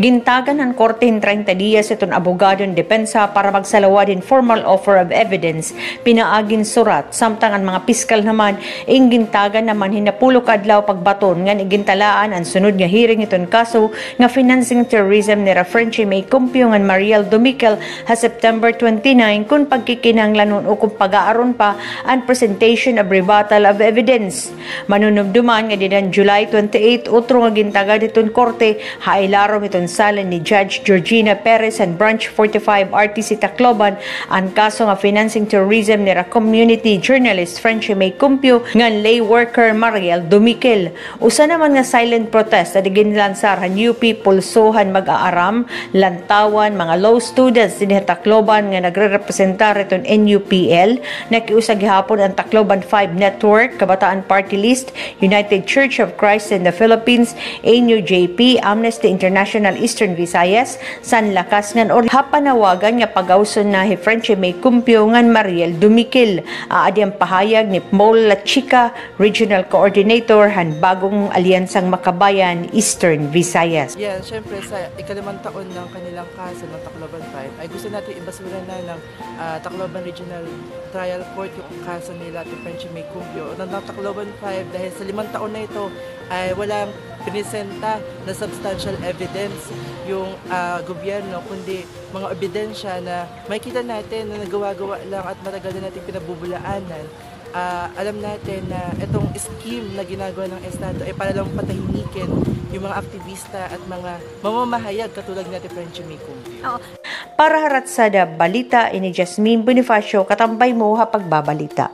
Gintagan ng korte in 30 dias itong abogadong depensa para magsalawad in formal offer of evidence, pinaagin surat, samtang ang mga piskal naman, gintagan naman hinapulo kadlaw pagbaton nga igintalaan ang sunod nga hearing itong kaso nga financing terrorism ni Frenchie May Cumpio nga Mariel Dumikel ha September 29 kung pagkikinahanglan o kung pag-aaron pa ang presentation of rebuttal of evidence. Manunubduman nga dinan July 28 utro nga gintagan itong korte hailarom itong sala ni Judge Georgina Perez and Branch 45 RTC Tacloban ang kaso nga financing terrorism ni community journalist Frenchie May Cumpio nga lay worker Mariel Dumikel. Usa naman nga silent protest na ginlansar han UP pulsohan mag-aaram, lantawan, mga law students din Tacloban nga nagre-representar itong NUPL, nakiusag gihapon ang Tacloban 5 Network, Kabataan Party List, United Church of Christ in the Philippines, ANUJP, Amnesty International Eastern Visayas, San Lakas ngan or hapanawagan nga pagawson na hi Frenchie May Cumpio ngan Mariel Dumikel. Aadi ang pahayag ni Paul Lachica, Regional Coordinator han bagong Alyansang Makabayan Eastern Visayas. Yeah, syempre sa ikalimang taon ng kanilang kaso ng Tacloban 5 ay gusto natin ibasura na ng Tacloban Regional Trial Court yung kaso nila to Frenchie May Cumpio. Ng Tacloban 5 dahil sa 5 taon na ito ay walang pinisenta na substantial evidence yung gobyerno, kundi mga ebidensya na makikita natin na nagawa-gawa lang at matagal na natin pinabubulaanan. Alam natin na itong scheme na ginagawa ng Estado ay para lang patahimikin yung mga aktivista at mga mamamahayag katulad natin Frenchie May Cumpio. Para haratsada balita ini Jasmine Bonifacio katambay mo ha pagbabalita.